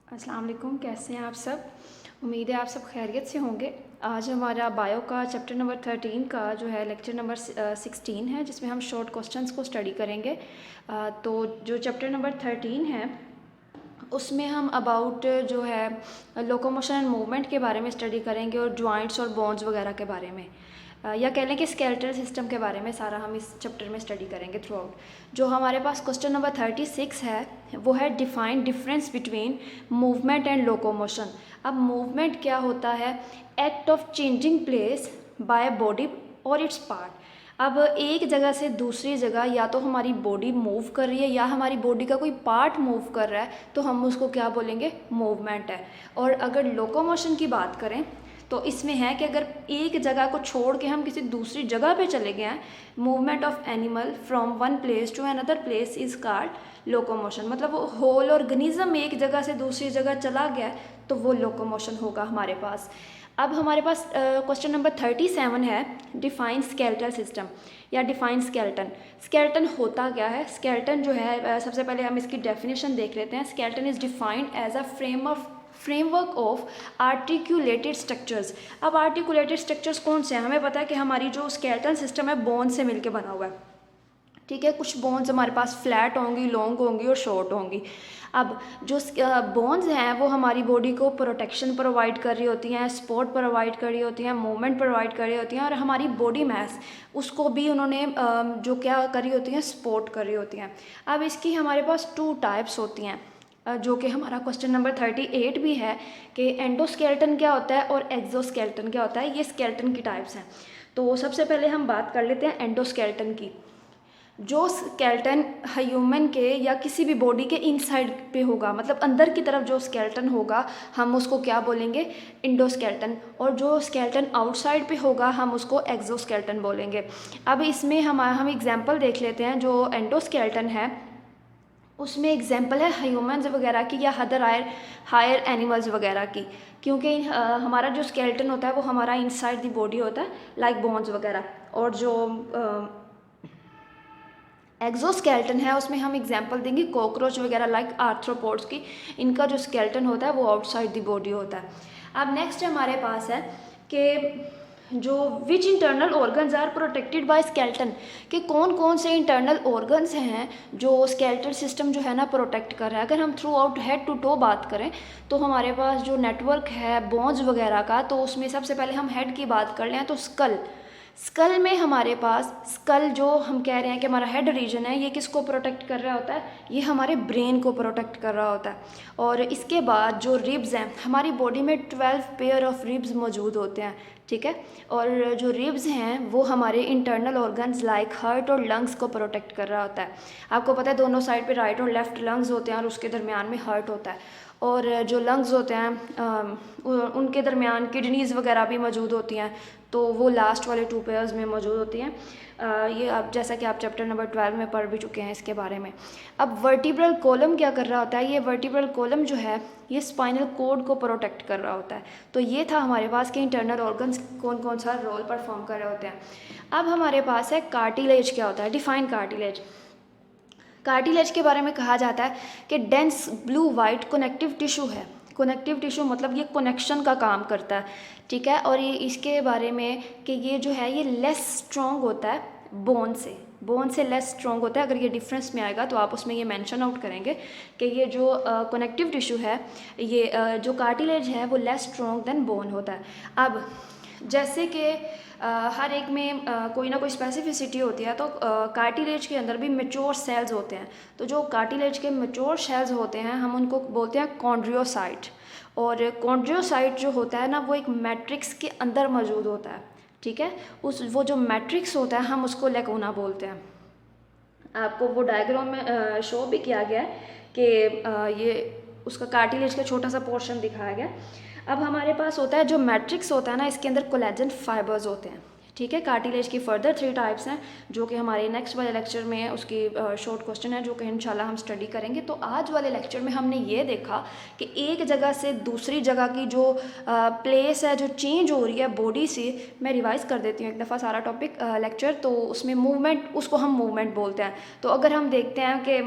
अस्सलाम वालेकुम, कैसे हैं आप सब। उम्मीद है आप सब खैरियत से होंगे। आज हमारा बायो का चैप्टर नंबर 13 का जो है लेक्चर नंबर 16 है, जिसमें हम शॉर्ट क्वेश्चंस को स्टडी करेंगे। तो जो चैप्टर नंबर 13 है उसमें हम अबाउट जो है लोकोमोशन एंड मूवमेंट के बारे में स्टडी करेंगे और जॉइंट्स और बोन्स वगैरह के बारे में, या कह लें कि स्केलेटल सिस्टम के बारे में सारा हम इस चैप्टर में स्टडी करेंगे थ्रू आउट। जो हमारे पास क्वेश्चन नंबर 36 है वो है define difference between movement and locomotion. अब मूवमेंट क्या होता है? Act of changing place by body और इट्स पार्ट। अब एक जगह से दूसरी जगह या तो हमारी बॉडी मूव कर रही है या हमारी बॉडी का कोई पार्ट मूव कर रहा है, तो हम उसको क्या बोलेंगे? मूवमेंट है। और अगर लोकोमोशन की बात करें तो इसमें है कि अगर एक जगह को छोड़ के हम किसी दूसरी जगह पे चले गए हैं, movement of animal from one place to another place is called locomotion. मतलब वो होल ऑर्गेनिज्म एक जगह से दूसरी जगह चला गया तो वो लोकोमोशन होगा हमारे पास। अब हमारे पास क्वेश्चन नंबर 37 है डिफाइन स्केलेटल सिस्टम या डिफाइन स्केलेटन। स्केलेटन होता क्या है? स्केलेटन जो है सबसे पहले हम इसकी डेफिनेशन देख लेते हैं। Skeleton is defined as a framework of articulated structures. अब आर्टिकुलेटेड स्ट्रक्चर्स कौन से हैं? हमें पता है कि हमारी जो स्केलेटल सिस्टम है बोन से मिलकर बना हुआ है, ठीक है। कुछ बोन्स हमारे पास फ्लैट होंगी, लॉन्ग होंगी और शॉर्ट होंगी। अब जो बोन्स हैं वो हमारी बॉडी को प्रोटेक्शन प्रोवाइड कर रही होती हैं, सपोर्ट प्रोवाइड कर रही होती हैं, मूवमेंट प्रोवाइड कर रही होती हैं, और हमारी बॉडी मास उसको भी उन्होंने जो क्या कर रही होती हैं, सपोर्ट कर रही होती हैं। अब इसकी हमारे पास 2 टाइप्स होती हैं, जो कि हमारा क्वेश्चन नंबर 38 भी है कि एंडोस्केलेटन क्या होता है और एक्सोस्केलेटन क्या होता है। ये स्केलेटन की टाइप्स हैं। तो सबसे पहले हम बात कर लेते हैं एंडोस्केलेटन की। जो स्केलेटन ह्यूमन के या किसी भी बॉडी के इनसाइड पे होगा, मतलब अंदर की तरफ जो स्केलेटन होगा हम उसको क्या बोलेंगे? एंडोस्केलेटन। और जो स्केलेटन आउटसाइड पे होगा हम उसको एक्सोस्केलेटन बोलेंगे। अब इसमें हम एग्जांपल देख लेते हैं। जो एंडोस्केलेटन है उसमें एग्जांपल है ह्यूमन्स वगैरह की या अदर हायर एनिमल्स वगैरह की, क्योंकि हमारा जो स्केलेटन होता है वो हमारा इनसाइड दी बॉडी होता है, लाइक बोन्स वगैरह। और जो एक्सोस्केलेटन है उसमें हम एग्जांपल देंगे कॉकरोच वगैरह, लाइक आर्थ्रोपोड्स की। इनका जो स्केलेटन होता है वो आउटसाइड दी बॉडी होता है। अब नेक्स्ट हमारे पास है कि जो which internal organs are protected by skeleton, कि कौन कौन से इंटरनल ऑर्गन्स हैं जो स्केलेटल सिस्टम जो है ना प्रोटेक्ट कर रहा है। अगर हम throughout head to toe बात करें तो हमारे पास जो नेटवर्क है बोन्स वगैरह का, तो उसमें सबसे पहले हम हेड की बात कर लें तो स्कल में हमारे पास स्कल जो हम कह रहे हैं कि हमारा हेड रीजन है, ये किसको प्रोटेक्ट कर रहा होता है? ये हमारे ब्रेन को प्रोटेक्ट कर रहा होता है। और इसके बाद जो रिब्स हैं, हमारी बॉडी में 12 पेयर ऑफ रिब्स मौजूद होते हैं, ठीक है। और जो रिब्स हैं वो हमारे इंटरनल ऑर्गन्स लाइक हार्ट और लंग्स को प्रोटेक्ट कर रहा होता है। आपको पता है दोनों साइड पे राइट और लेफ्ट लंग्स होते हैं और उसके दरमियान में हार्ट होता है। और जो लंग्स होते हैं उनके दरमियान किडनीज़ वगैरह भी मौजूद होती हैं, तो वो लास्ट वाले 2 पेयर्स में मौजूद होती हैं। ये अब जैसा कि आप चैप्टर नंबर 12 में पढ़ भी चुके हैं इसके बारे में। अब वर्टिब्रल कॉलम क्या कर रहा होता है? ये वर्टिब्रल कॉलम जो है ये स्पाइनल कॉर्ड को प्रोटेक्ट कर रहा होता है। तो ये था हमारे पास के इंटरनल ऑर्गन्स कौन कौन सा रोल परफॉर्म कर रहे होते हैं। अब हमारे पास है कार्टिलेज क्या होता है? Define cartilage. कार्टिलेज के बारे में कहा जाता है कि dense blue white connective tissue है। कनेक्टिव टिश्यू मतलब ये कनेक्शन का काम करता है, ठीक है। और ये इसके बारे में कि ये जो है ये लेस स्ट्रॉन्ग होता है बोन से लेस स्ट्रॉन्ग होता है। अगर ये डिफरेंस में आएगा तो आप उसमें ये मेंशन आउट करेंगे कि ये जो कनेक्टिव टिश्यू है, ये जो कार्टिलेज है वो लेस स्ट्रॉन्ग देन बोन होता है। अब जैसे कि हर एक में कोई ना कोई स्पेसिफिसिटी होती है, तो कार्टिलेज के अंदर भी मैच्योर सेल्स होते हैं। तो जो कार्टिलेज के मैच्योर सेल्स होते हैं हम उनको बोलते हैं कॉन्ड्रियोसाइट। और कॉन्ड्रियोसाइट जो होता है ना वो एक मैट्रिक्स के अंदर मौजूद होता है, ठीक है। वो जो मैट्रिक्स होता है हम उसको लेकोना बोलते हैं। आपको वो डायग्राम में शो भी किया गया है कि ये उसका कार्टिलेज का छोटा सा पोर्शन दिखाया गया। अब हमारे पास होता है जो मैट्रिक्स होता है ना, इसके अंदर कोलेजन फाइबर्स होते हैं, ठीक है। कार्टिलेज की फर्दर 3 टाइप्स हैं जो कि हमारे नेक्स्ट वाले लेक्चर में उसकी शॉर्ट क्वेश्चन है जो कि इंशाल्लाह हम स्टडी करेंगे। तो आज वाले लेक्चर में हमने ये देखा कि एक जगह से दूसरी जगह की जो प्लेस है जो चेंज हो रही है बॉडी से। मैं रिवाइज़ कर देती हूँ एक दफ़ा सारा टॉपिक लेक्चर। तो उसमें मूवमेंट, उसको हम मूवमेंट बोलते हैं। तो अगर हम देखते हैं कि